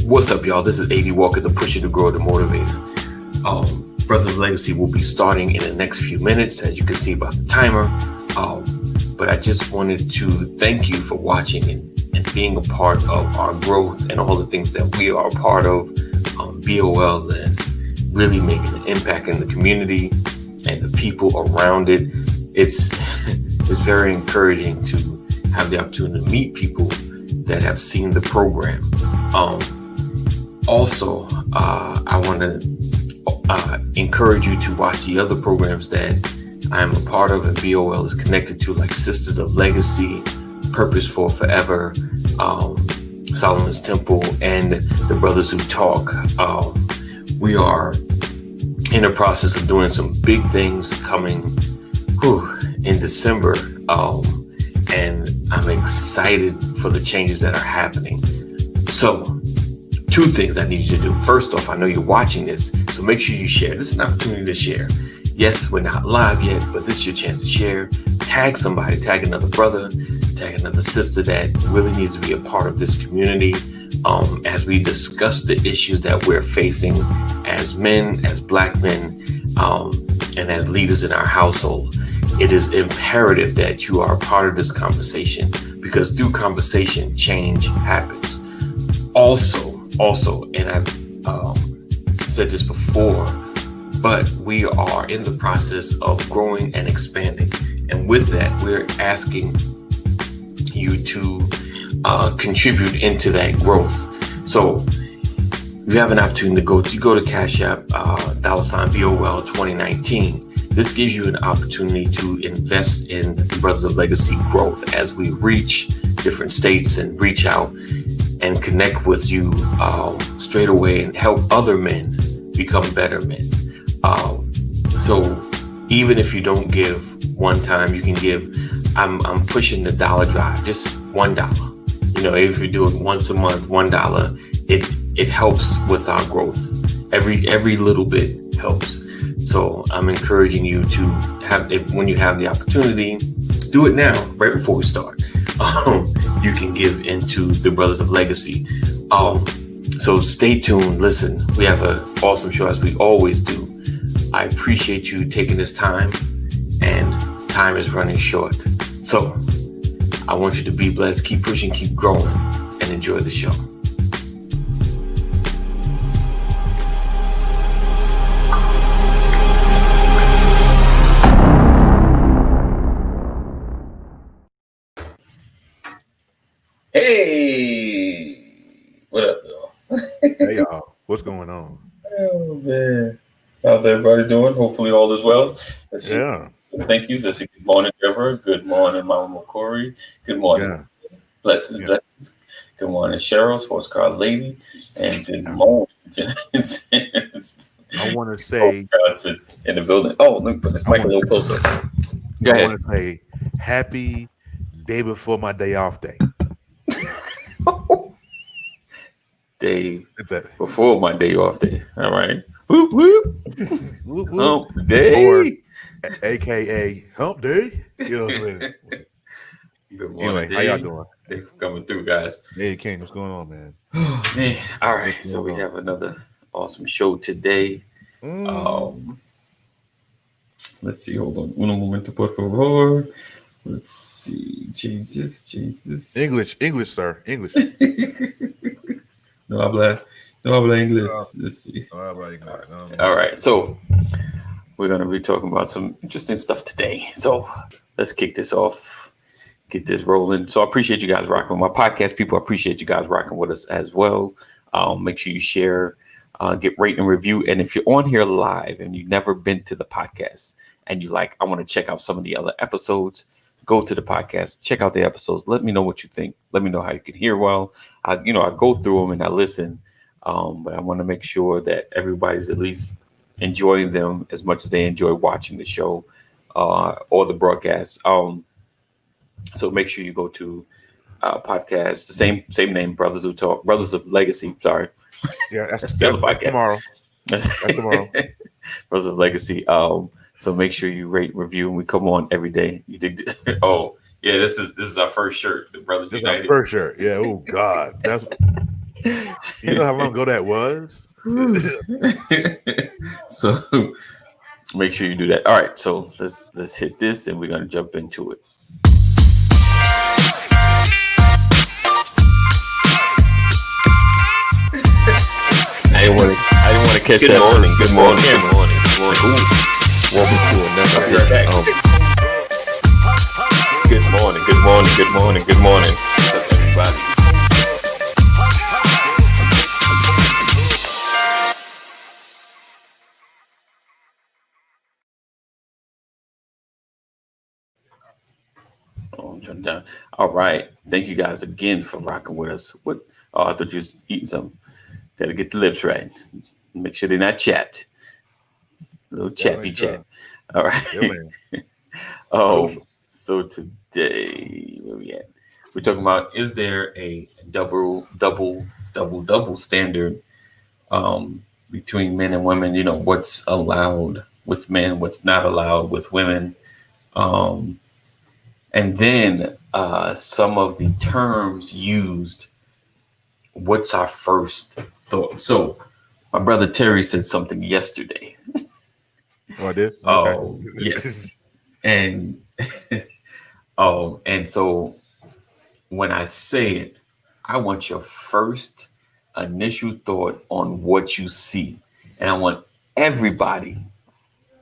What's up, y'all? This is AD Walker, the pusher, to grow, the motivator. Brothers of Legacy will be starting in the next few minutes, as you can see by the timer. But I just wanted to thank you for watching and being a part of our growth and all the things that we are a part of. BOL is really making an impact in the community and the people around it. It's very encouraging to have the opportunity to meet people that have seen the program. Also, I want to encourage you to watch the other programs that I'm a part of and BOL is connected to, like Sisters of Legacy, Purpose for Forever, Solomon's Temple, and the Brothers Who Talk. We are in the process of doing some big things coming in December, and I'm excited for the changes that are happening. So, two things I need you to do. First off, I know you're watching this, so make sure you share. This is an opportunity to share. Yes, we're not live yet, but this is your chance to share. Tag somebody, tag another brother, tag another sister that really needs to be a part of this community as we discuss the issues that we're facing as men, as Black men, and as leaders in our household. It is imperative that you are a part of this conversation, because through conversation, change happens. Also, and I've said this before, but we are in the process of growing and expanding. And with that, we're asking you to contribute into that growth. So you have an opportunity to go to Cash App, $BOL 2019. This gives you an opportunity to invest in Brothers of Legacy growth as we reach different states and reach out and connect with you straight away and help other men become better men. So even if you don't give one time, you can give. I'm pushing the dollar drive, just $1. You know, if you do it once a month, $1, it helps with our growth. Every little bit helps. So I'm encouraging you to when you have the opportunity, do it now, right before we start. You can give into the Brothers of Legacy. So stay tuned. Listen, we have an awesome show as we always do. I appreciate you taking this time, and time is running short. So I want you to be blessed, keep pushing, keep growing, and enjoy the show. Hey, what up, y'all? Hey, y'all. What's going on? Oh, man. How's everybody doing? Hopefully all is well. Let's see. Yeah. Thank you. Let's see. Good morning, Deborah. Good morning, Mama Corey. Good morning. Yeah. Blessings. Good morning, Cheryl, Sports Car Lady. And good morning, Jensen. I want to say in the building. Oh, let me put this mic a little closer. Go ahead. I want to say happy day before my day off day. Day before my day off day. All right. Whoop, whoop. Whoop, whoop. Hump day. Or AKA hump day. You know what I mean? Good morning. Anyway, how y'all doing? Thanks for coming through, guys. Hey, King, what's going on, man? Oh, man. All right. So we have another awesome show today. Let's see. Hold on. Un momento, por favor. Let's see. Change this. English, sir. English. No habla English. Let's see. All right. So we're going to be talking about some interesting stuff today. So let's kick this off, get this rolling. So I appreciate you guys rocking with my podcast. People, I appreciate you guys rocking with us as well. Make sure you share, get rate and review. And if you're on here live and you've never been to the podcast and you like, I want to check out some of the other episodes, go to the podcast, check out the episodes. Let me know what you think. Let me know how you can hear well. I go through them and I listen, but I want to make sure that everybody's at least enjoying them as much as they enjoy watching the show or the broadcast. So make sure you go to podcast, the same name, Brothers Who Talk, Brothers of Legacy. Sorry, yeah, that's the other podcast. Tomorrow. That's tomorrow. Brothers of Legacy. So make sure you rate, review, and we come on every day. You did. Oh, yeah, this is our first shirt. The Brothers This is United. our first shirt. Yeah. Oh God. You know how long ago that was? So make sure you do that. All right, so let's hit this, and we're gonna jump into it. I didn't want to catch that. Morning, good morning, good morning, good morning. Welcome to another. Good morning, good morning, good morning, good morning. What's up, everybody? Oh, I'm shutting down. All right. Thank you guys again for rocking with us. What? Oh, I thought you was eating something. Gotta get the lips right. Make sure they're not chapped. A little Gotta make chappy chat. sure. All Yeah, right. man. Oh, so today, where we at? We're talking about, is there a double standard between men and women? You know, what's allowed with men, what's not allowed with women. Um, and then some of the terms used. What's our first thought? So, my brother Terry said something yesterday. Oh, I did. Okay. Oh, yes. And and so when I say it, I want your first initial thought on what you see. And I want everybody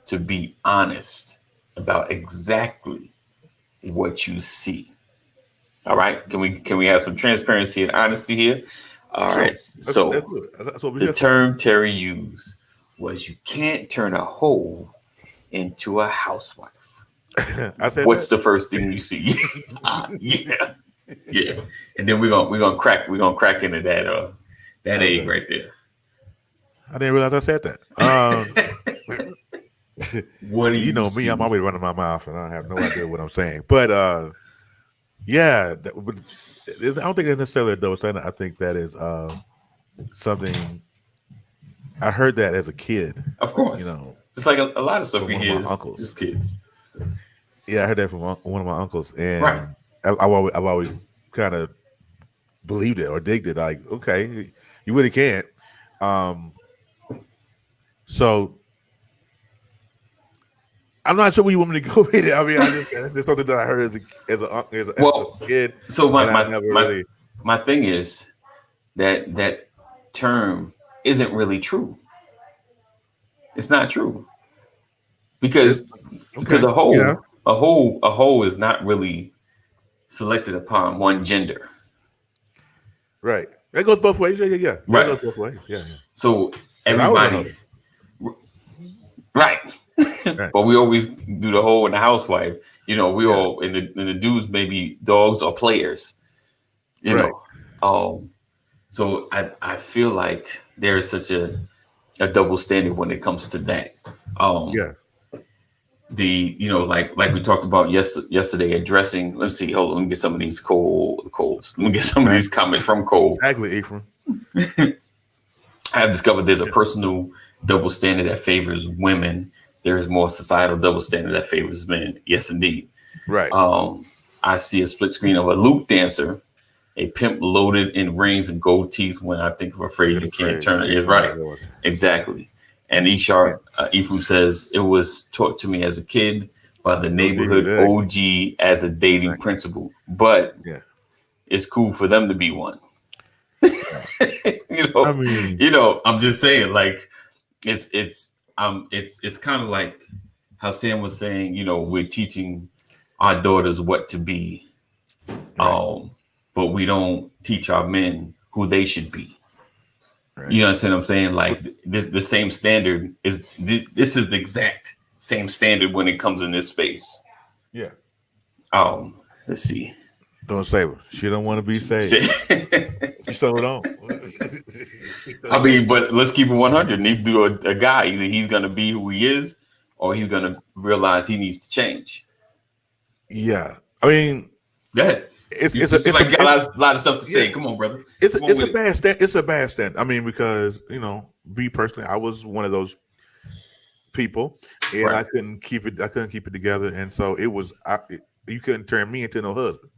to be honest about exactly what you see. All right? Can we have some transparency and honesty here? All Sure. right. Let's So do it. That's what we're the here for. term Terry used was you can't turn a hoe into a housewife. I said What's that. the first thing you see? Yeah. Yeah, and then we're gonna crack into that egg Okay. right there. I didn't realize I said that. What do You you know me, I'm see? always running my mouth and I have no idea what I'm saying. But yeah, but I don't think it's necessarily a double standard. I think that is something I heard that as a kid, Of you course, know, it's like a lot of stuff from we one of hear my is uncles. kids, Yeah, I heard that from one of my uncles, right? and I've always kind of believed it or digged it. Like, okay, you really can't. Um, so I'm not sure where you want me to go with it. I mean, I just it's something that I heard as a Well, kid, so and I never really. my thing is that term isn't really true. It's not true It's because okay. a Yeah, whole is not really selected upon one gender, right. That goes both ways. Yeah, yeah, yeah. That right? goes both ways. Yeah, yeah. So Because I was a everybody, hoe. right? Right. But we always do the whole and the housewife. You know, we Yeah. all in the dudes maybe dogs or players. You Right. know, so I feel like there is such a double standard when it comes to that. Um, Yeah. like we talked about yesterday, addressing. Let's see. Hold on, let me get some of these coals. Let me get some of these Exactly. comments from Cole. Exactly, Ephraim. I have discovered there's a Yeah. personal double standard that favors women. There is more societal double standard that favors men. Yes, indeed. Right. Um, I see a split screen of a Luke dancer, a pimp loaded in rings and gold teeth. When I think of afraid, Think you of the can't phrase. You turn it. can't Is turn right, it yours. exactly. And Yeah. Ephraim says it was taught to me as a kid by the That's so deep. neighborhood Exactly. OG as a dating Exactly. principle, but Yeah. it's cool for them to be one. Yeah. you I know, mean, I'm just saying, like it's kind of like how Sam was saying, we're teaching our daughters what to be, right. but we don't teach our men who they should be. Right. You understand what I'm saying? But Like this, the same standard this is the exact same standard when it comes in this space. yeah. Let's see. Don't save her. She don't want to be saved. She sold on. She I sold on. mean, but let's keep it 100. Need to do a guy. Either he's going to be who he is, or he's going to realize he needs to change. Yeah. I mean, Go ahead. it's You it's a seem it's a like you got it's, a lot of stuff to yeah. say. Come on, brother. It's a, Come on it's with a it. bad stand. It's a bad stand. I mean, because me personally, I was one of those people, and Right. I couldn't keep it. I couldn't keep it together, and so it was. You couldn't turn me into no husband,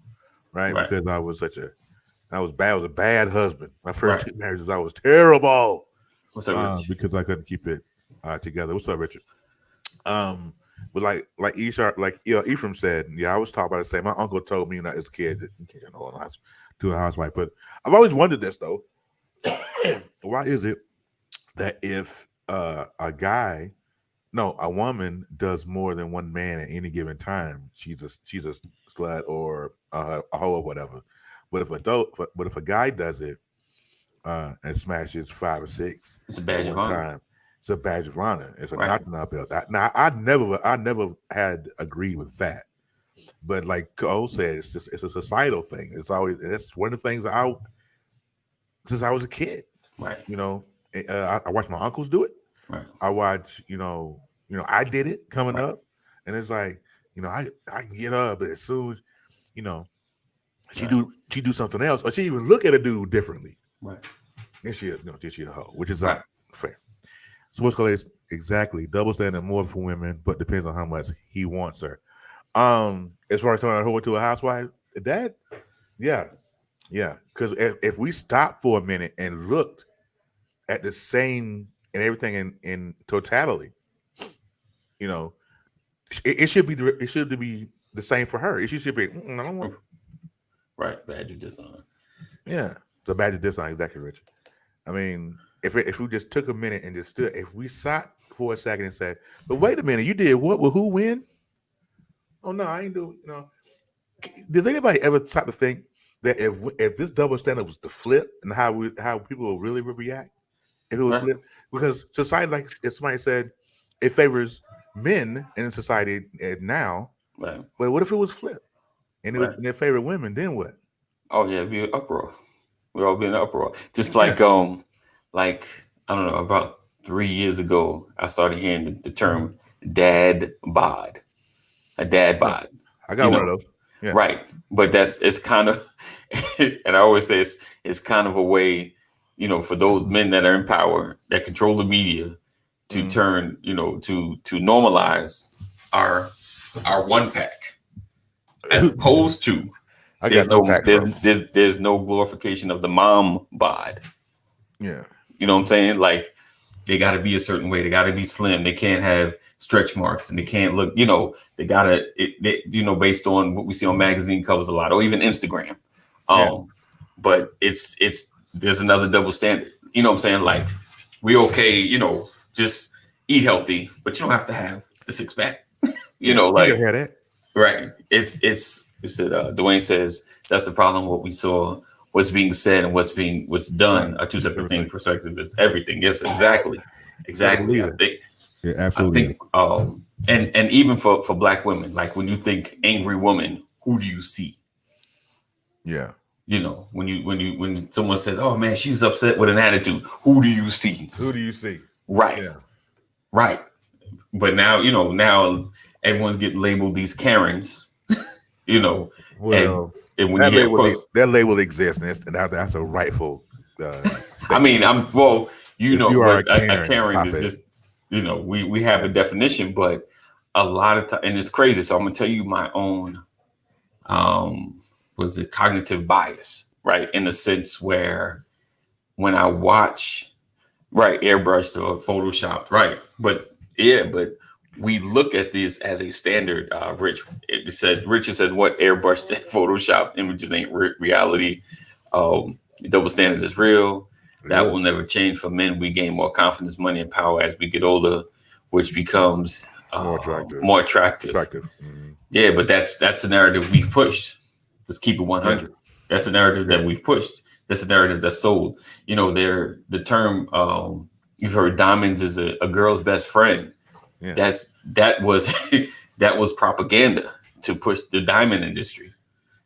right? Right. Because I was such a I was bad. I was a bad husband. My first Right. 2 marriages, I was terrible What's up, Rich? because I couldn't keep it together. What's up, Richard? But like Ishar, like Ephraim said, yeah, I was taught by the same. My uncle told me when I was a kid that you can't know to a housewife. But I've always wondered this though. Why is it that if a woman does more than one man at any given time, she's a slut or a hoe or whatever. But if a guy does it and smashes 5 or 6 It's a at badge of one honor. time, it's a badge of honor. It's a Right. notch on our belt. Now I never had agreed with that, but like Cole said, it's a societal thing. It's always and that's one of the things since I was a kid. Right. You know, I watched my uncles do it. Right. I watch, I did it coming Right. up, and it's like, I can get up, but as soon as, you know, Right. she do something else, or she even look at a dude differently, Right. then she a hoe, which is Right. not fair. So what's called is exactly double standard more for women, but depends on how much he wants her. As far as turning a hoe into a housewife, that, yeah, yeah, because if we stopped for a minute and looked at the same and everything in totality, you know, it should be the same for her. It should be. I don't want. Right. Badge of dishonor. Yeah, the badge of dishonor, exactly, Rich. I mean, if we just took a minute and just stood, if we sat for a second and said, "But wait a minute, you did what? With who win? Oh no, I ain't do. Does anybody ever stop to think that if this double standard was to flip and how people will really react if it was Right. flipped? Because society, like if somebody said, it favors men in society now. Right. But what if it was flipped and it was Right. in their favorite women? Then what? Oh yeah, it'd be an uproar. We'd all be in an uproar. Just Yeah, like I don't know, about 3 years ago, I started hearing the term dad bod. A dad yeah. bod. I You got one of know, those. Yeah, right. But it's kind of and I always say it's kind of a way, for those men that are in power that control the media to mm, turn, to normalize our one pack as opposed to I got no packs, bro. there's no glorification of the mom bod. Yeah, You know what I'm saying? Like they got to be a certain way. They got to be slim. They can't have stretch marks, and they can't look. They gotta. Based on what we see on magazine covers a lot, or even Instagram. yeah, But it's there's another double standard. You know what I'm saying? Like we okay. Just eat healthy, but you don't have to have the six pack. yeah. You Like gotta have that. right. It's that Dwayne says that's the problem. What we saw, what's being said, and what's Right. done are two It's separate things. everything. Perspective is everything. Yes, exactly, You gotta exactly. believe I it. think Yeah, I absolutely. think and even for black women, like when you think angry woman, who do you see? Yeah. When someone says, "Oh man, she's upset with an attitude," who do you see? Who do you see? Right, Yeah. right. But now everyone's getting labeled these Karens, you know, and Well, and when you hear, of course, that label exists, and that's a rightful I statement. mean, well, If you are but a a Karen, Karen stop is it. just, we have a definition, but a lot of time, and it's crazy. So I'm gonna tell you my own, was it cognitive bias, right? In the sense where when I watch, right, airbrushed or photoshopped, right, but we look at this as a standard. Richard said, "What airbrushed and Photoshop images ain't reality. Double standard is real. That Yeah. will never change. For men, we gain more confidence, money, and power as we get older, which becomes More attractive. more attractive." Attractive. Mm-hmm. Yeah, but that's a narrative we've pushed. Let's keep it Yeah. 100. That's a narrative Yeah. that we've pushed. That's a narrative that's sold. The term, you've heard diamonds is a girl's best friend. Yeah. That was that was propaganda to push the diamond industry.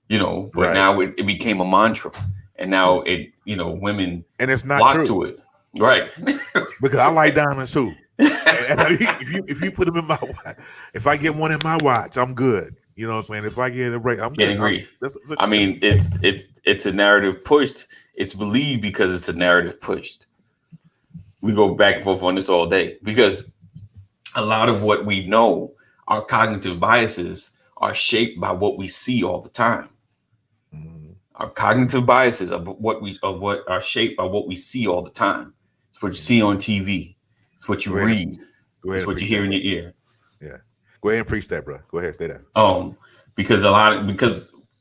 But Right. now it became a mantra, and Yeah. now women And it's not flock true to it. Right. because I like diamonds too. And if you put them in my watch, if I get one in my watch, I'm good. You know what I'm saying? If I get a break, I'm Can't good. agree. That's I mean, it's a narrative pushed. It's believed because it's a narrative pushed. We go back and forth on this all day because a lot of what we know, our cognitive biases, are shaped by what we see all the time. Mhm. Our cognitive biases of what are shaped by what we see all the time. It's what you see on TV. It's what you read. Go ahead It's and what you preach hear that, in bro. your ear. Yeah. Go ahead and preach that, bro. Go ahead, stay there. Because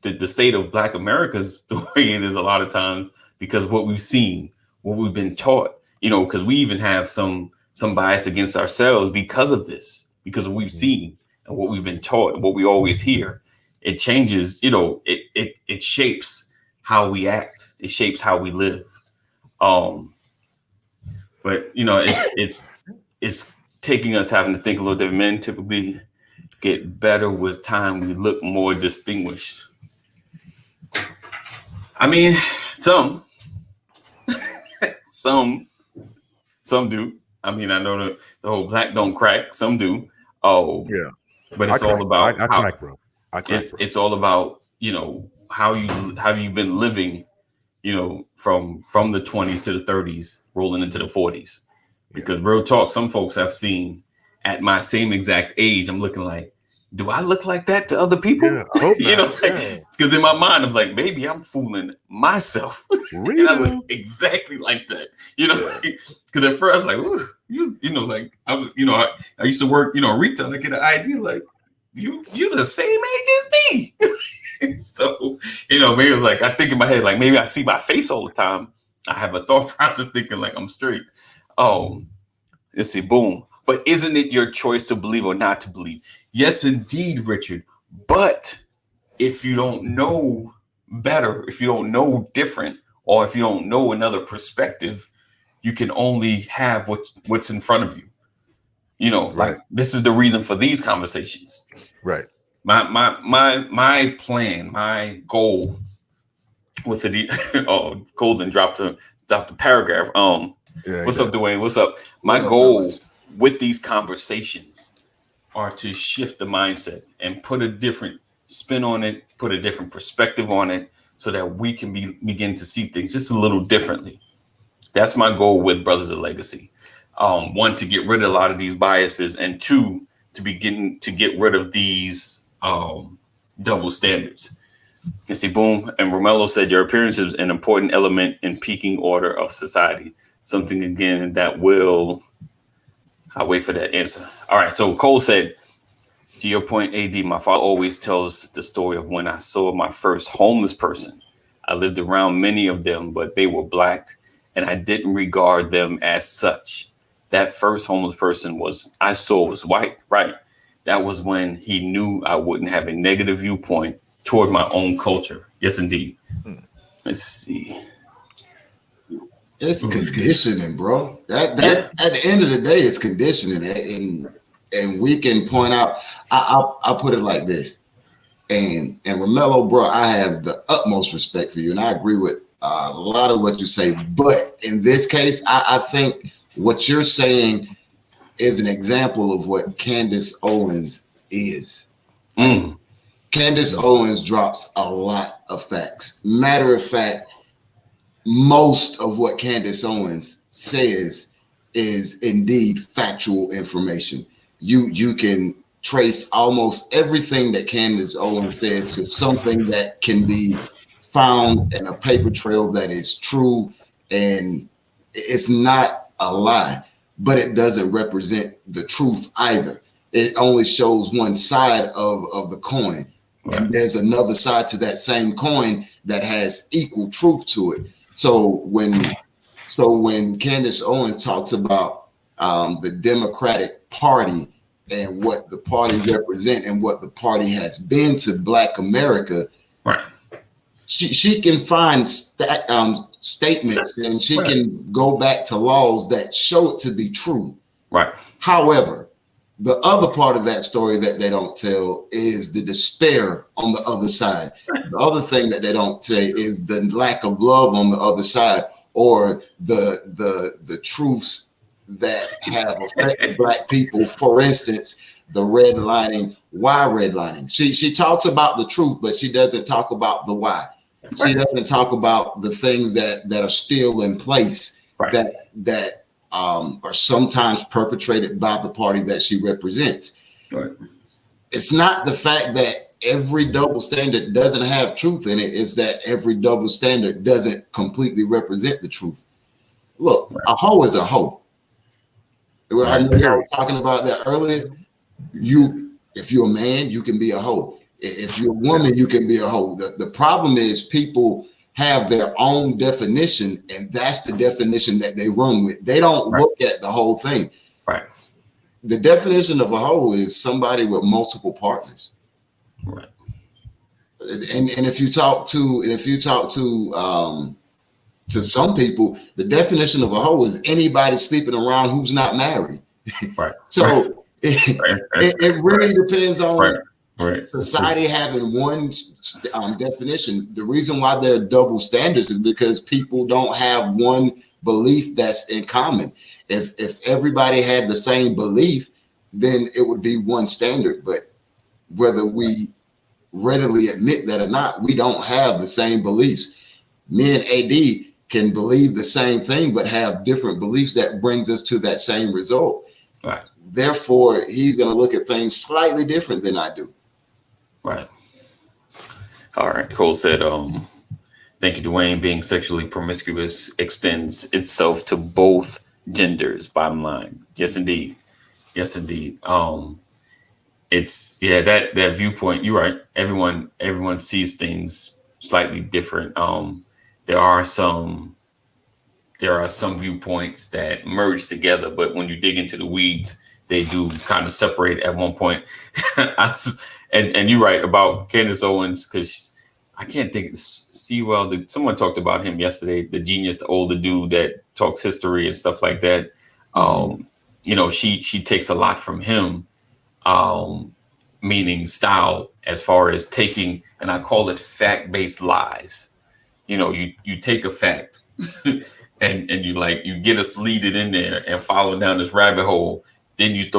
the state of Black America's the way it is a lot of times because what we've seen, what we've been taught, because we even have some bias against ourselves because of this, because of what we've seen and what we've been taught and what we always hear. It changes, it shapes how we act. It shapes how we live. But it's taking us having to think a little different. Men typically get better with time. We look more distinguished. I mean, some do. I mean, I know the whole black don't crack. Some do. Oh, yeah. But it's all about I crack, bro. It's all about how you've been living, from the 20s to the 30s, rolling into the 40s. Because real talk, some folks have seen at my same exact age, I'm looking like, do I look like that to other people? Yeah, I hope not. Because in my mind, I'm like, maybe I'm fooling myself. And I look exactly like that. Because at first I was like, ooh, like I was, I used to work, retail. I get an idea like, you're the same age as me. So, maybe it was like, I think in my head, like maybe I see my face all the time. I have a thought process thinking like I'm straight. Let's see, boom. But isn't it your choice to believe or not to believe? Yes, indeed, Richard. But if you don't know better, if you don't know different, or if you don't know another perspective, you can only have what's in front of you. Like this is the reason for these conversations. Right. My plan, my goal with the Golden dropped the paragraph. What's up, Dwayne? What's up? My goal with these conversations are to shift the mindset and put a different spin on it, put a different perspective on it, so that we can begin to see things just a little differently. That's my goal with Brothers of Legacy. One, to get rid of a lot of these biases, and two, to begin to get rid of these double standards. You see, boom. And Romello said, your appearance is an important element in peaking order of society. Something, again, that will... I'll wait for that answer. All right. So Cole said, to your point, AD, my father always tells the story of when I saw my first homeless person. I lived around many of them, but they were Black, and I didn't regard them as such. That first homeless person I saw was white. Right. That was when he knew I wouldn't have a negative viewpoint toward my own culture. Yes, indeed. Let's see. It's conditioning, bro. That's at the end of the day, it's conditioning, and we can point out. I'll put it like this, and Romello, bro, I have the utmost respect for you, and I agree with a lot of what you say. But in this case, I think what you're saying is an example of what Candace Owens is. Candace Owens drops a lot of facts. Matter of fact, most of what Candace Owens says is indeed factual information. You can trace almost everything that Candace Owens says to something that can be found in a paper trail that is true, and it's not a lie, but it doesn't represent the truth either. It only shows one side of the coin. Right. And there's another side to that same coin that has equal truth to it. So when Candace Owens talks about the Democratic Party and what the party represents and what the party has been to Black America, right? She can find statements and she can go back to laws that show it to be true. Right. However, the other part of that story that they don't tell is the despair on the other side. The other thing that they don't say is the lack of love on the other side, or the truths that have affected Black people. For instance, the redlining. Why redlining? She talks about the truth, but she doesn't talk about the why. She doesn't talk about the things that are still in place, that are sometimes perpetrated by the party that she represents. Right. It's not the fact that every double standard doesn't have truth in it. It's that every double standard doesn't completely represent the truth. Look, a hoe is a hoe. I know y'all were talking about that earlier. If you're a man, you can be a hoe. If you're a woman, you can be a hoe. The problem is people have their own definition, and that's the definition that they run with. They don't look at the whole thing. Right. The definition of a hoe is somebody with multiple partners. Right. And if you talk to some people, the definition of a hoe is anybody sleeping around who's not married. Right. So it really depends on society having one definition. The reason why there are double standards is because people don't have one belief that's in common. If everybody had the same belief, then it would be one standard. But whether we readily admit that or not, we don't have the same beliefs. Me and AD can believe the same thing, but have different beliefs that brings us to that same result. Right. Therefore, he's going to look at things slightly different than I do. Right. All right. Cole said, thank you, Dwayne. Being sexually promiscuous extends itself to both genders. Bottom line. Yes, indeed. Yes, indeed. It's that viewpoint. You're right. Everyone sees things slightly different. There are some viewpoints that merge together, but when you dig into the weeds, they do kind of separate at one point. And you're right about Candace Owens, because I can't think. Someone talked about him yesterday. The genius, the older dude that talks history and stuff like that. She takes a lot from him. Meaning style, as far as taking, and I call it fact-based lies. You take a fact and you get us leaded in there and follow down this rabbit hole. Then you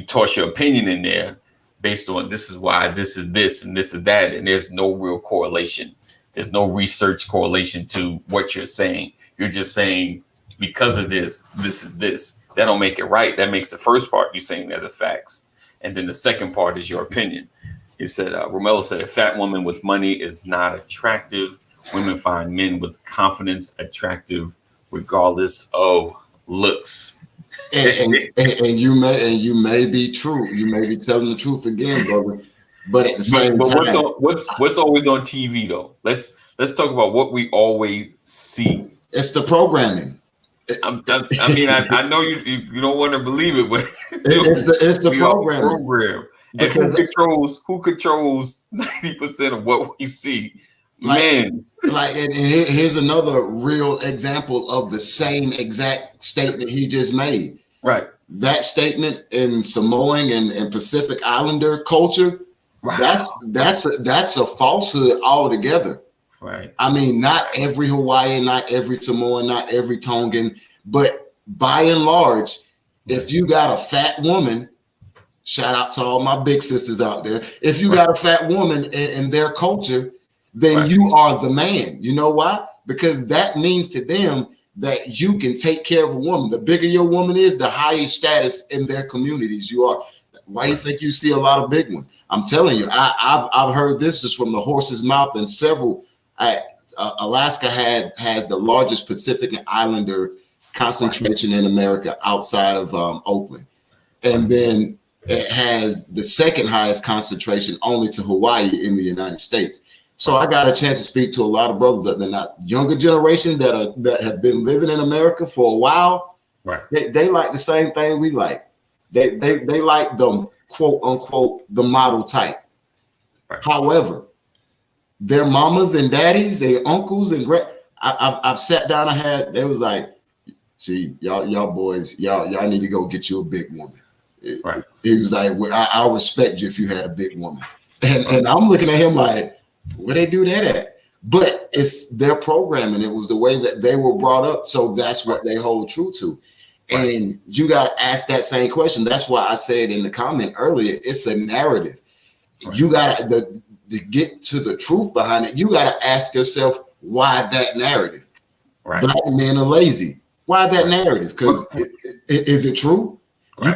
toss your opinion in there based on this is why this is this and this is that, and there's no real correlation. There's no research correlation to what you're saying. You're just saying because of this is this. That don't make it right. That makes the first part you're saying as a facts. And then the second part is your opinion. He said, Romello said, a fat woman with money is not attractive. Women find men with confidence attractive, regardless of looks. And you may be true. You may be telling the truth again, brother. But at the same time, what's always on TV though? Let's talk about what we always see. It's the programming. I know you don't want to believe it, but it's the program. And who controls 90% of what we see? And here's another real example of the same exact statement he just made. Right. That statement in Samoan and Pacific Islander culture, that's a falsehood altogether. Right. I mean, not every Hawaiian, not every Samoan, not every Tongan, but by and large, if you got a fat woman, shout out to all my big sisters out there. If you got a fat woman in their culture, then you are the man. You know why? Because that means to them that you can take care of a woman. The bigger your woman is, the higher status in their communities you are. Why do you think you see a lot of big ones? I'm telling you, I've heard this just from the horse's mouth, and several. Alaska has the largest Pacific Islander concentration in America outside of Oakland, and then it has the second highest concentration only to Hawaii in the United States. So I got a chance to speak to a lot of brothers that they're not younger generation that have been living in America for a while. Right. They like the same thing we like. They like the quote unquote the model type. Right. However, their mamas and daddies, their uncles and I've sat down. They was like, see, y'all boys, y'all need to go get you a big woman. Right. He was like, I'll respect you if you had a big woman. And I'm looking at him like, where they do that at? But it's their programming. It was the way that they were brought up. So that's what they hold true to. Right. And you got to ask that same question. That's why I said in the comment earlier, it's a narrative. Right. You got to get to the truth behind it. You got to ask yourself, why that narrative? Right. Black men are lazy. Why that narrative? Because is it true? You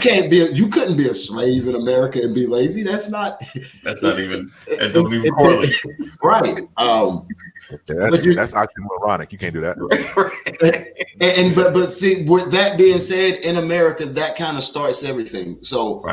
couldn't be a slave in America and be lazy. That's not even that don't even correlate. Right. That's oxymoronic. You can't do that. But see, with that being said, in America, that kind of starts everything. So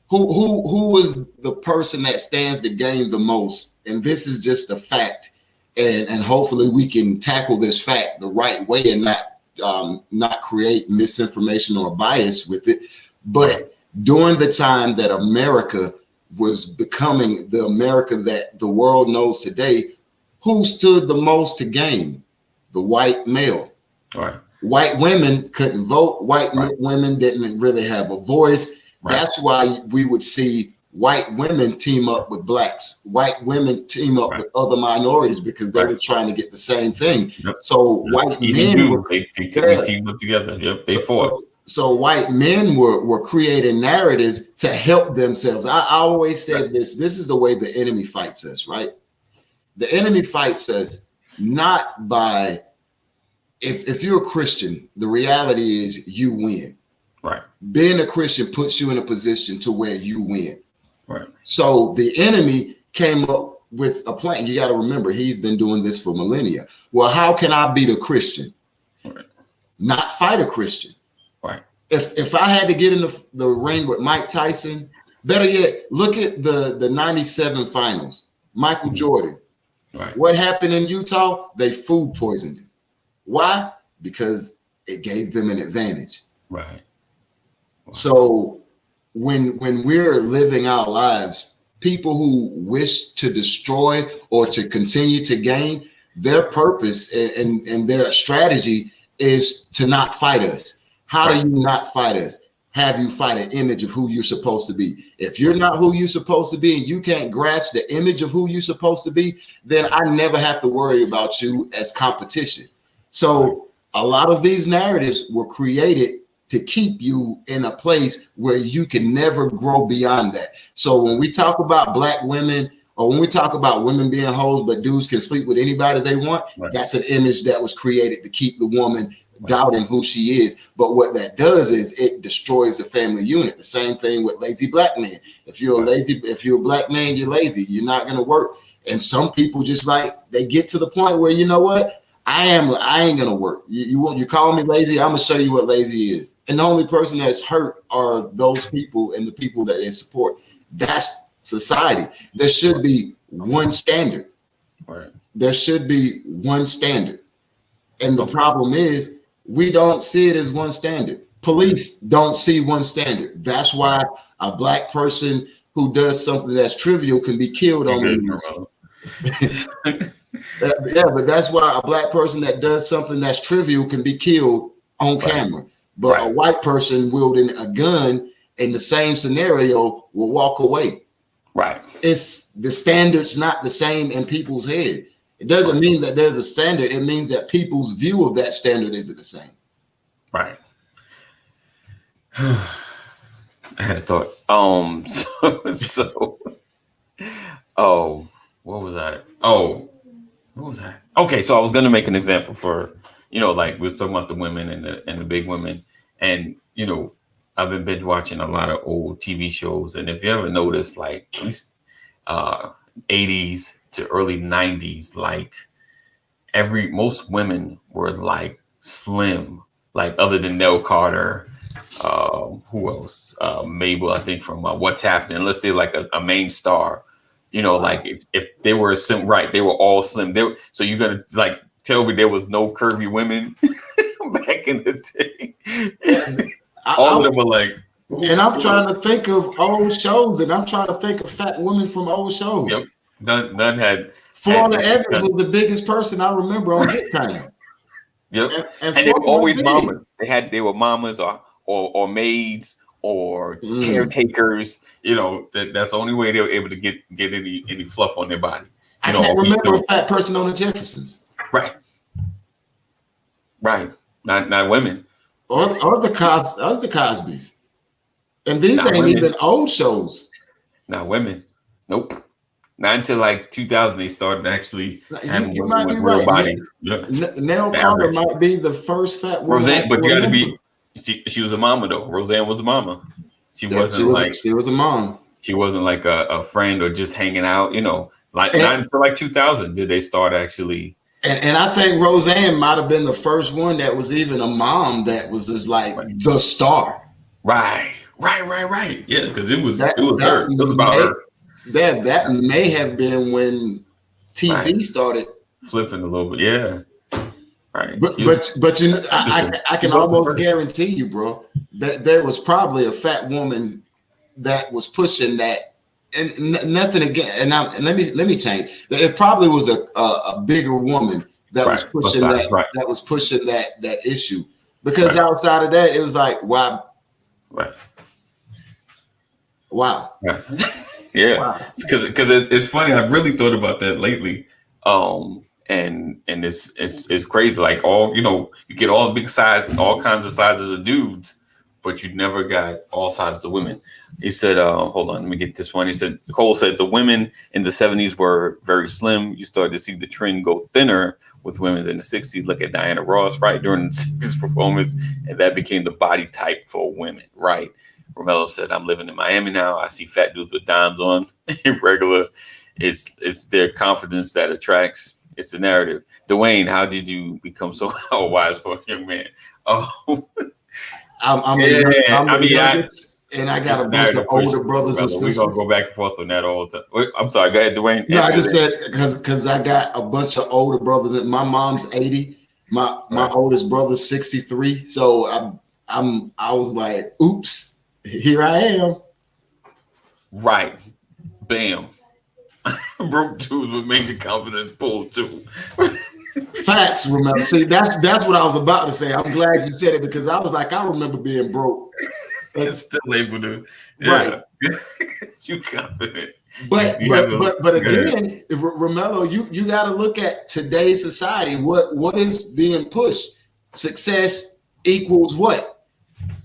who was the person that stands to gain the most? And this is just a fact. And hopefully we can tackle this fact the right way and not create misinformation or bias with it. But during the time that America was becoming the America that the world knows today, who stood the most to gain? The white male. Right. White women couldn't vote. White women didn't really have a voice. Right. That's why we would see white women team up with blacks. White women team up with other minorities because they were trying to get the same thing. Yep. So white men they teamed up together. Yep. They fought. So white men were creating narratives to help themselves. I always said this is the way the enemy fights us, right? The enemy fights us not by, if you're a Christian, the reality is you win. Right. Being a Christian puts you in a position to where you win. Right. So the enemy came up with a plan. You got to remember, he's been doing this for millennia. Well, how can I beat a Christian? Right. Not fight a Christian. Right. If I had to get in the ring with Mike Tyson, better yet, look at the 97 finals. Michael Jordan. Right. What happened in Utah? They food poisoned him. Why? Because it gave them an advantage. Right. Wow. So when we're living our lives, people who wish to destroy or to continue to gain, their purpose and their strategy is to not fight us. How do you not fight us? Have you fight an image of who you're supposed to be? If you're not who you're supposed to be and you can't grasp the image of who you're supposed to be, then I never have to worry about you as competition. So a lot of these narratives were created to keep you in a place where you can never grow beyond that. So when we talk about black women, or when we talk about women being hoes, but dudes can sleep with anybody they want, that's an image that was created to keep the woman doubting who she is. But what that does is it destroys the family unit. The same thing with lazy black men. If you're a black man, you're lazy. You're not going to work. And some people just they get to the point where, you know what? I ain't going to work. You call me lazy. I'm going to show you what lazy is. And the only person that's hurt are those people and the people that they support. That's society. There should be one standard. Right. There should be one standard. And the problem is we don't see it as one standard. Police don't see one standard. That's why a black person who does something that's trivial can be killed on the news. But that's why a black person that does something that's trivial can be killed on camera. But a white person wielding a gun in the same scenario will walk away. Right. It's the standard's not the same in people's head. It doesn't mean that there's a standard. It means that people's view of that standard isn't the same. Right. I had a thought. What was that? Okay, so I was gonna make an example for, like we was talking about the women and the big women, and I've been binge watching a lot of old TV shows, and if you ever noticed, like at least 80s to early 90s, like most women were like slim, like other than Nell Carter, who else? Mabel, I think from What's Happening. Unless they're like a main star, like if they were they were all slim. So you're gonna like tell me there was no curvy women back in the day? All of them were like. And I'm trying to think of old shows, and I'm trying to think of fat women from old shows. Yep. None had. Florida Evans was the biggest person I remember on Hit Time. Yep. And they were always mamas. They were mamas or maids or caretakers. That's the only way they were able to get any fluff on their body. I can't remember a fat person on the Jeffersons. Right. Not women. Or the Cosbys. And these ain't women. Even old shows. Not women. Nope. Not until like 2000 they started actually having women with real bodies. Nell Carter might be the first fat woman. Roseanne, but you got to be. She was a mama though. Roseanne was the mama. She wasn't she was a mom. She wasn't like a friend or just hanging out, like not until like 2000 did they start actually. And I think Roseanne might have been the first one that was even a mom that was just like the star. Right. Yeah, because it was her. It was about her. That may have been when TV started flipping a little bit. Yeah. Right. But I can almost guarantee you, bro, that there was probably a fat woman that was pushing that. And nothing again. And let me change. It probably was a bigger woman that was pushing that. Right. That was pushing that issue. Because outside of that, it was like, why? Right. Wow. Right. Yeah. Because it's funny. I've really thought about that lately. And it's crazy. Like you get all big size, all kinds of sizes of dudes, but you never got all sizes of women. He said, hold on, let me get this one. He said, Cole said the women in the 70s were very slim. You started to see the trend go thinner with women in the 60s. Look at Diana Ross, right, during the 60s performance. And that became the body type for women, right? Romello said, I'm living in Miami now. I see fat dudes with dimes on regular. It's their confidence that attracts. It's the narrative. Dwayne, how did you become so wise for a young man? Oh, and I got a bunch of older brothers and sisters. We're gonna go back and forth on that all the time. I'm sorry, go ahead, Dwayne. No, I just said because I got a bunch of older brothers. And my mom's 80. My oldest brother's 63. So I was like, oops, here I am. Right. Bam. Broke dudes with major confidence pulled too. Facts, remember. See, that's what I was about to say. I'm glad you said it because I was like, I remember being broke. And still able to, right. You confident. But again, Romello, you got to look at today's society. What is being pushed? Success equals what?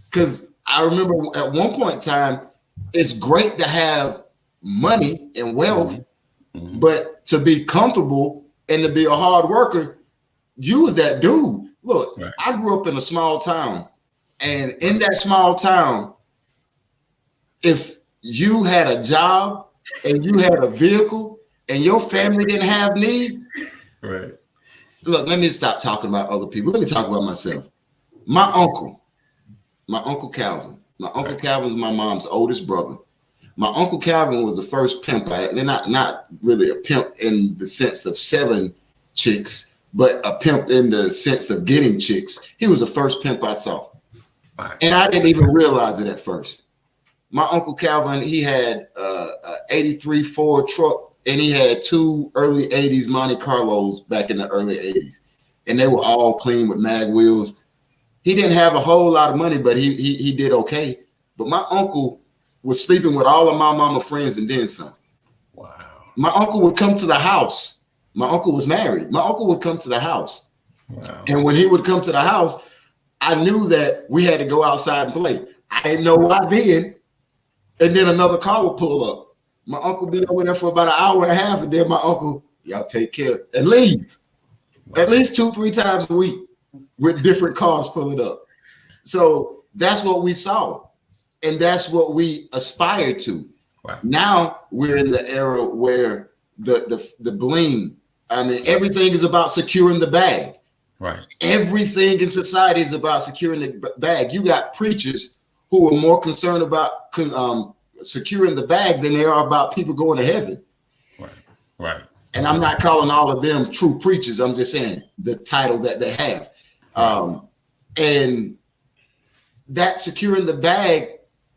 Because I remember at one point in time, it's great to have money and wealth, but to be comfortable and to be a hard worker, you was that dude. Look, I grew up in a small town. And in that small town, if you had a job and you had a vehicle and your family didn't have needs, right? Look, let me stop talking about other people. Let me talk about myself. My uncle Calvin. My uncle Calvin is my mom's oldest brother. My uncle Calvin was the first pimp. They're not really a pimp in the sense of selling chicks, but a pimp in the sense of getting chicks. He was the first pimp I saw. And I didn't even realize it at first. My Uncle Calvin, he had a 83 Ford truck, and he had 2 early 80s Monte Carlos back in the early 80s. And they were all clean with mag wheels. He didn't have a whole lot of money, but he did okay. But my uncle was sleeping with all of my mama friends and then some. Wow. My uncle would come to the house. My uncle was married. My uncle would come to the house. Wow. And when he would come to the house, I knew that we had to go outside and play. I didn't know why then. And then another car would pull up. My uncle be over there for about an hour and a half, and then my uncle, y'all take care and leave. Wow. At least 2-3 times a week with different cars pulling up. So that's what we saw. And that's what we aspired to. Wow. Now we're in the era where the bling, I mean, everything is about securing the bag. Right. Everything in society is about securing the bag. You got preachers who are more concerned about securing the bag than they are about people going to heaven. Right. And I'm not calling all of them true preachers. I'm just saying the title that they have. And that securing the bag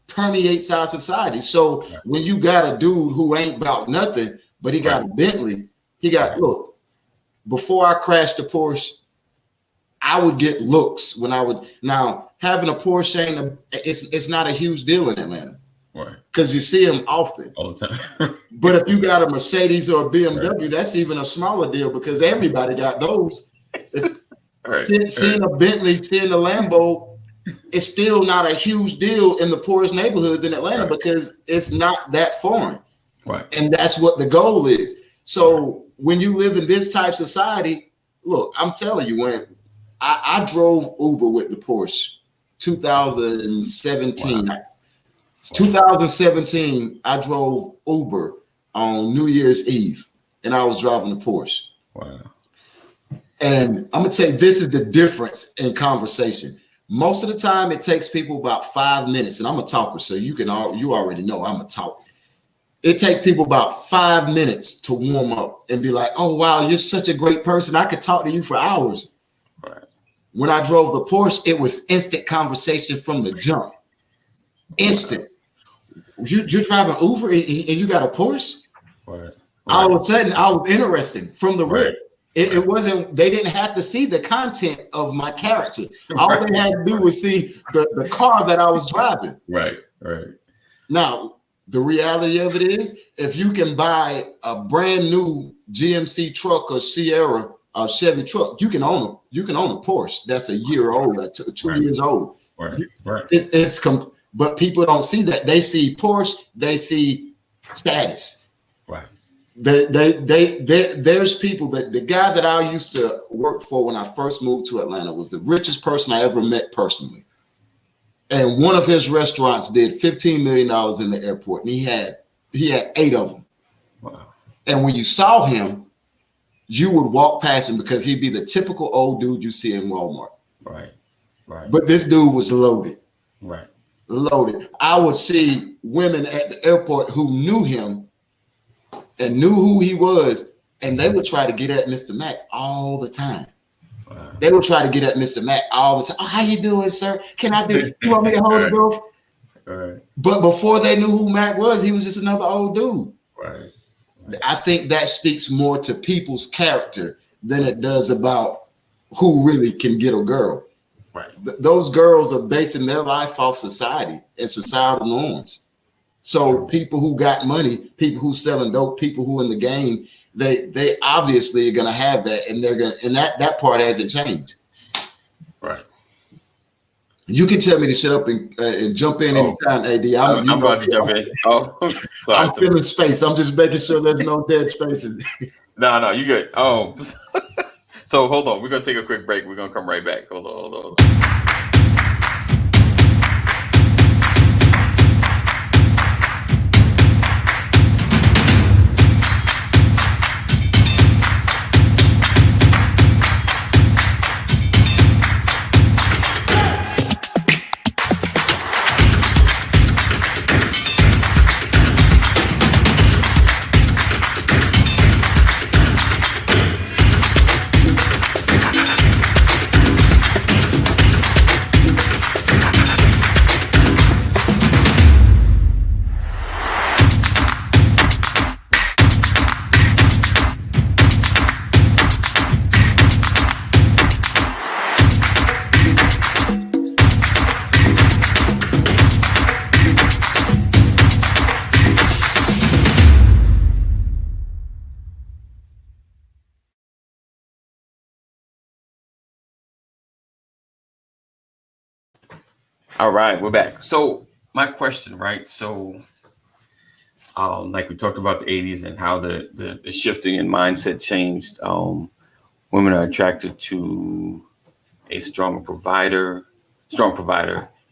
permeates our society. So when you got a dude who ain't about nothing, but he got a Bentley, look, before I crashed the Porsche, I would get looks when I would. Now having a Porsche, it's not a huge deal in Atlanta, right? Because you see them often, all the time. But if you got a Mercedes or a BMW, that's even a smaller deal because everybody got those. Seeing a Bentley, seeing a Lambo, it's still not a huge deal in the poorest neighborhoods in Atlanta because it's not that foreign, right? And that's what the goal is. So when you live in this type of society, look, I'm telling you, when I drove Uber with the Porsche 2017. Wow. 2017, I drove Uber on New Year's Eve, and I was driving a Porsche. Wow. And I'm gonna tell you, this is the difference in conversation. Most of the time, it takes people about 5 minutes, and I'm a talker, so you already know I'm a talker. It takes people about 5 minutes to warm up and be like, "Oh wow, you're such a great person. I could talk to you for hours." Right. When I drove the Porsche, it was instant conversation from the jump. Instant. You're driving Uber and you got a Porsche. Right. All of a sudden, I was interesting from the rip. Right. It wasn't, they didn't have to see the content of my character. All they had to do was see the car that I was driving. Right. Now, the reality of it is, if you can buy a brand new GMC truck or Sierra or Chevy truck, you can own a Porsche that's a year old, or 2 years old. Right. But people don't see that. They see Porsche, they see status. Right. There's people that the guy that I used to work for when I first moved to Atlanta was the richest person I ever met personally. And one of his restaurants did $15 million in the airport, and he had 8 of them. Wow. And when you saw him, you would walk past him because he'd be the typical old dude you see in Walmart. Right. But this dude was loaded. Right. Loaded. I would see women at the airport who knew him and knew who he was, and they would try to get at Mr. Mack all the time. Wow. They would try to get at Mr. Mack all the time. "Oh, how you doing, sir? Can I do? You want me to hold the door?" Right. But before they knew who Mack was, he was just another old dude. Right. I think that speaks more to people's character than it does about who really can get a girl. Right. Those girls are basing their life off society and societal norms. So people who got money, people who selling dope, people who in the game, they obviously are gonna have that, and that part hasn't changed. Right. You can tell me to shut up and jump in anytime, AD. I'm about to jump in. I'm filling space. I'm just making sure there's no dead spaces. No, you good. So hold on. We're gonna take a quick break. We're gonna come right back. Hold on. All right, we're back. So my question, right? So, like we talked about the '80s and how the shifting in mindset changed. Women are attracted to a strong provider,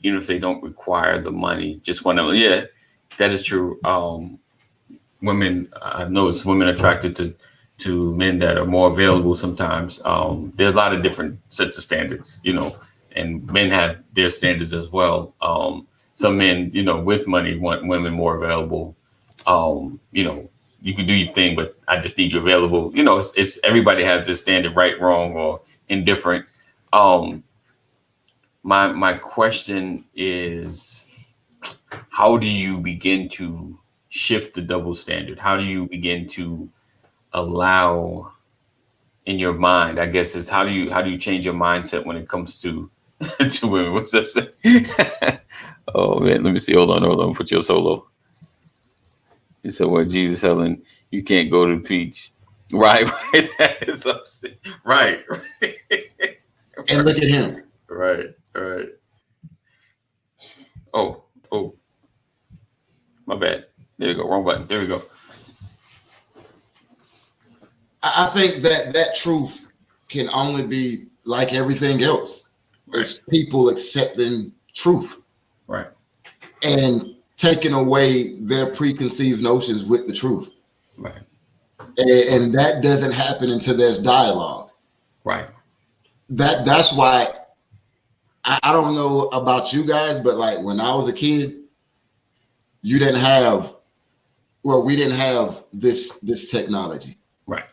even if they don't require the money. Just want to, yeah, that is true. Women, I noticed women attracted to men that are more available sometimes. There's a lot of different sets of standards, and men have their standards as well. Some men, with money want women more available. You can do your thing, but I just need you available. It's everybody has their standard, right, wrong, or indifferent. My question is, how do you begin to shift the double standard? How do you begin to allow in your mind, I guess, is how do you change your mindset when it comes to to women? What's that say? Oh man, let me see. Hold on. Put your solo. You said, "Well, Jesus, Helen, you can't go to the beach." Right. That is upset. Right. And look at him. Right. Oh, my bad. There you go. Wrong button. There we go. I think that truth can only be like everything else. It's people accepting truth. Right. And taking away their preconceived notions with the truth. Right. And that doesn't happen until there's dialogue. Right. That's why I don't know about you guys, but like when I was a kid, we didn't have this technology. Right.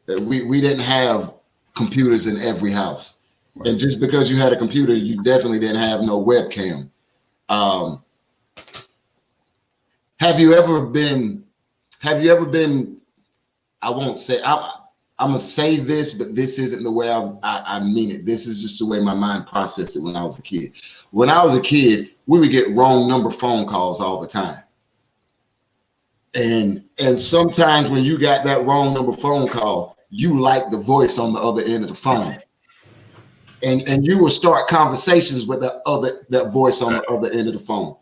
We didn't have computers in every house. Right. And just because you had a computer, you definitely didn't have no webcam. Have you ever been, I won't say, I'm gonna say this, but this isn't the way I mean it. This is just the way my mind processed it when I was a kid. When I was a kid, we would get wrong number phone calls all the time. And sometimes when you got that wrong number phone call, you like the voice on the other end of the phone. And you will start conversations with that voice on the other end of the phone.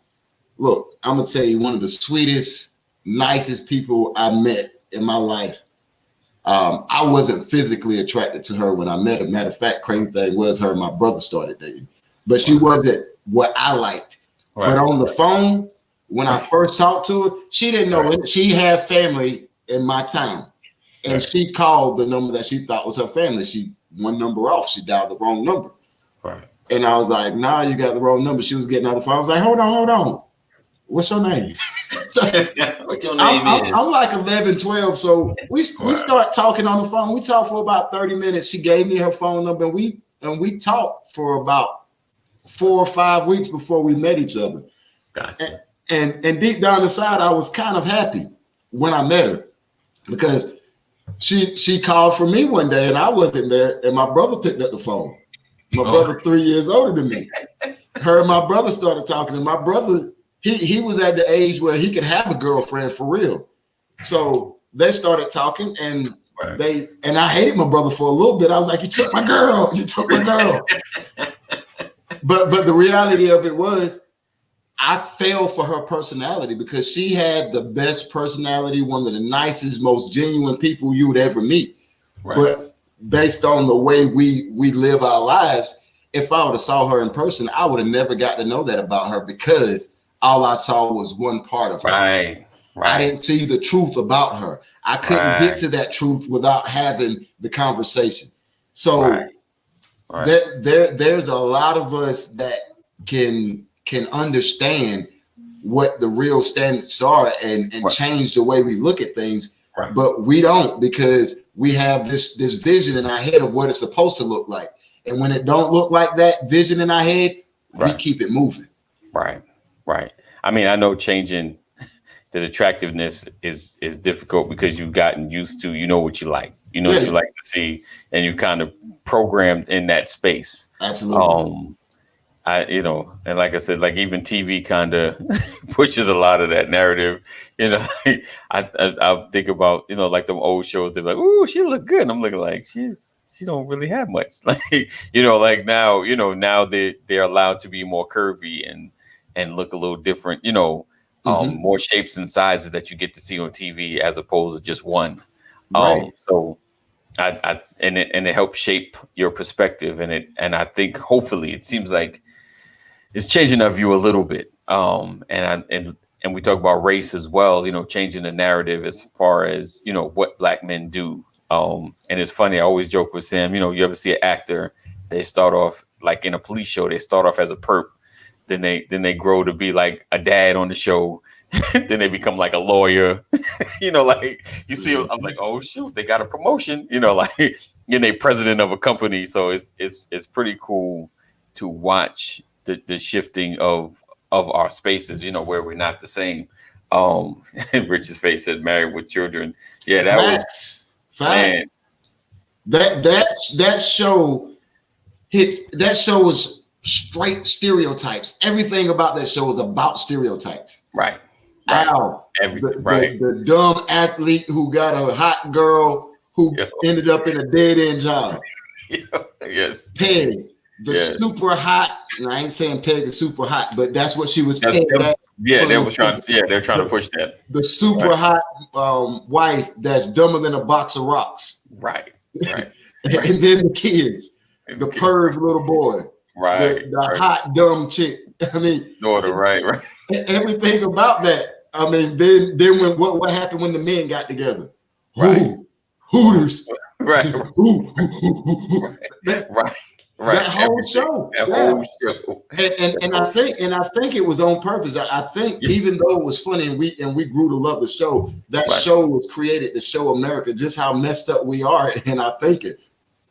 Look, I'm gonna tell you, one of the sweetest, nicest people I met in my life. I wasn't physically attracted to her when I met her. Matter of fact, crazy thing was her and my brother started dating, but she wasn't what I liked. Right. But on the phone, when I first talked to her, she didn't know it. She had family in my town, and she called the number that she thought was her family. She one number off. She dialed the wrong number. Right. And I was like, "Nah, you got the wrong number." She was getting on the phone. I was like, "Hold on. What's your name?" So, what's your name? I'm like 11, 12. So we start talking on the phone. We talked for about 30 minutes. She gave me her phone number, and we talked for about 4 or 5 weeks before we met each other. Gotcha. And deep down inside, I was kind of happy when I met her because she called for me one day and I wasn't there, and my brother picked up the phone. My brother 3 years older than me. Her and my brother started talking, and my brother. He was at the age where he could have a girlfriend for real. So they started talking, and I hated my brother for a little bit. I was like, "You took my girl. You took my girl." But the reality of it was, I fell for her personality because she had the best personality, one of the nicest, most genuine people you would ever meet. Right. But based on the way we live our lives, if I would have saw her in person, I would have never got to know that about her because all I saw was one part of her. Right. I didn't see the truth about her. I couldn't get to that truth without having the conversation. So there's a lot of us that can understand what the real standards are and change the way we look at things. Right. But we don't, because we have this vision in our head of what it's supposed to look like. And when it don't look like that vision in our head, we keep it moving. Right. Right. I mean, I know changing the attractiveness is difficult because you've gotten used to, what you like, what you like to see, and you've kind of programmed in that space. Absolutely. And like I said, like even TV kind of pushes a lot of that narrative. I think about, like them old shows. They're like, "Ooh, she look good." And I'm looking like she don't really have much. Like, like now, now they're allowed to be more curvy and look a little different, more shapes and sizes that you get to see on TV as opposed to just one. So it helps shape your perspective, and I think hopefully it seems like it's changing our view a little bit. And we talk about race as well, changing the narrative as far as, what Black men do. And it's funny, I always joke with Sam, you ever see an actor, they start off like in a police show, they start off as a perp. Then they grow to be like a dad on the show. Then they become like a lawyer. Like you see, I'm like, oh shoot, they got a promotion. Like they president of a company. So it's pretty cool to watch the shifting of our spaces. Where we're not the same. Rich's face said, "Married with children." Yeah, that was man. That show hit. That show was straight stereotypes. Everything about that show was about stereotypes. Right. Wow. Everything. The dumb athlete who got a hot girl who ended up in a dead-end job. Yes. Peg, the super hot, and I ain't saying Peg is super hot, but that's what she was pegged at. Yeah, they're trying to push that. The super hot wife that's dumber than a box of rocks. Right. And then the kids, the perv little boy. Right. The hot, dumb chick. I mean, daughter, right. everything about that. I mean, then when what happened when the men got together? Right. Hooters. Right. That, Right. that whole show. That whole show. And I think it was on purpose. I think even though it was funny and we grew to love the show, that show was created to show America just how messed up we are in our thinking.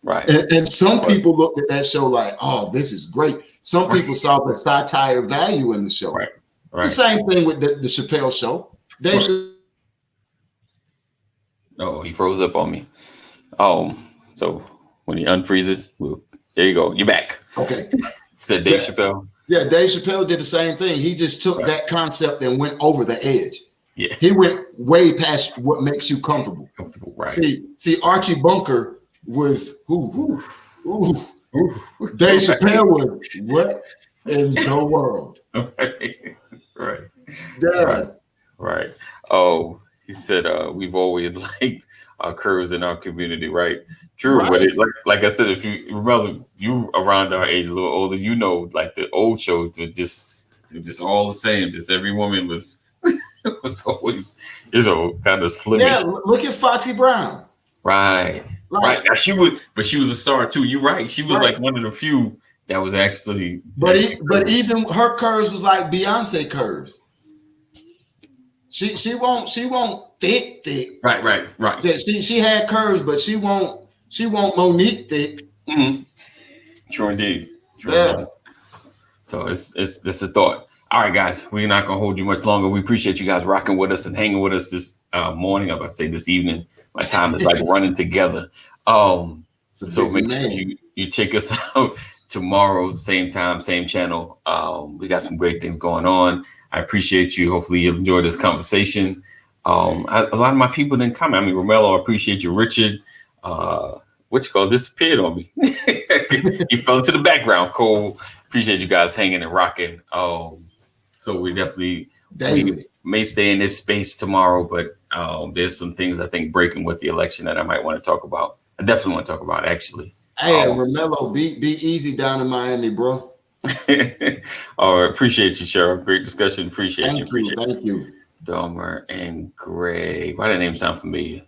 Right. And some people looked at that show like, oh, this is great. Some people saw the satire value in the show. Right. It's the same thing with the Chappelle show. Oh, he froze up on me. So when he unfreezes, there you go. You're back. Okay. Said Dave Chappelle. Yeah, Dave Chappelle did the same thing. He just took that concept and went over the edge. Yeah. He went way past what makes you comfortable. Right. See, Archie Bunker was Dave Chappelle was what in the world? Right. Yeah. Right. Oh, he said we've always liked our curves in our community, right? True, Right. but like I said, if you remember, you around our age, a little older, you know, like the old shows were just all the same. Just every woman was was always, kind of slimish. Yeah, look at Foxy Brown. Right. Like, Now she was a star too. You're right. She was like one of the few that was actually. But even her curves was like Beyonce curves. She won't thick. Right. Yeah, she had curves, but she won't Monique thick. Mm-hmm. True indeed. So it's a thought. All right, guys, we're not gonna hold you much longer. We appreciate you guys rocking with us and hanging with us this morning. I'm about to say this evening. My time is like running together. So make sure you check us out tomorrow, same time, same channel. We got some great things going on. I appreciate you. Hopefully you'll enjoy this conversation. A lot of my people didn't comment. I mean, Romello, I appreciate you. Richard, disappeared on me. You fell into the background. Cole, appreciate you guys hanging and rocking. So we definitely we may stay in this space tomorrow, but there's some things I think breaking with the election that I might want to talk about. I definitely want to talk about, actually. Hey, Romello, be easy down in Miami, bro. All right, appreciate you, Cheryl. Great discussion. Appreciate you. Dahmer and Greg. Why that name sound familiar?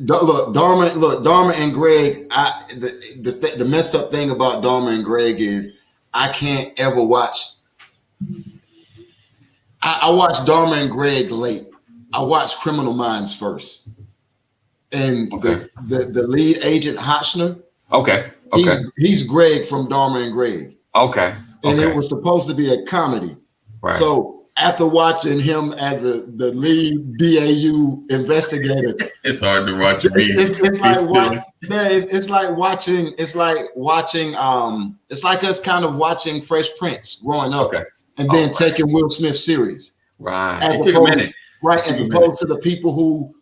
Look, Dahmer and Greg. The messed up thing about Dahmer and Greg is I can't ever watch. I watch Dahmer and Greg late. I watch Criminal Minds first, and the lead agent Hotchner. Okay. He's Greg from Dahmer and Greg. Okay. And it was supposed to be a comedy. Right. So after watching him as the lead BAU investigator, it's hard to watch. It's like us kind of watching Fresh Prince growing up, and then taking Will Smith serious. Right. As opposed to the people who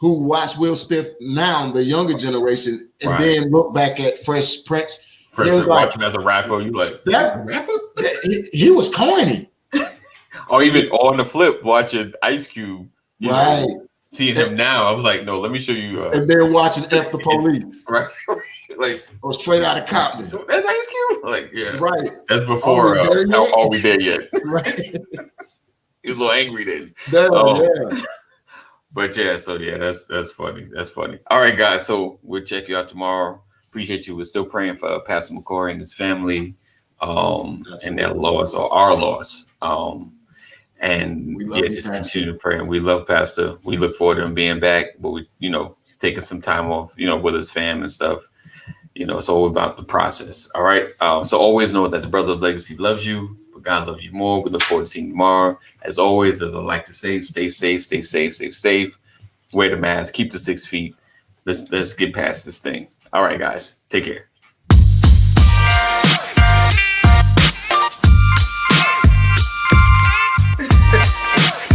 watch Will Smith now, the younger generation, and then look back at Fresh Prince. Watch him as a rapper. You like that rapper? He was corny. Or even on the flip, watching Ice Cube. Right. Seeing him now, I was like, no, let me show you. And then watching F the Police. Right. Like, or Straight Outta Compton. That's Ice Cube. Like, yeah. Right. That's before Are We There Yet? Right. He was a little angry then. Yeah. But that's funny. That's funny. All right, guys. So we'll check you out tomorrow. Appreciate you. We're still praying for Pastor McCory and his family, and their loss or our loss. And just continue to pray. And we love Pastor. We look forward to him being back, but he's taking some time off, with his fam and stuff. It's all about the process. All right. So always know that the Brother of Legacy loves you, but God loves you more. We look forward to seeing you tomorrow. As always, as I like to say, stay safe, stay safe. Wear the mask, keep the 6 feet. Let's get past this thing. All right, guys. Take care.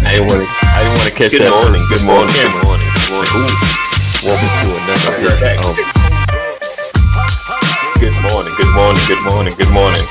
I didn't want to catch that. Good morning. Welcome to another. Good morning.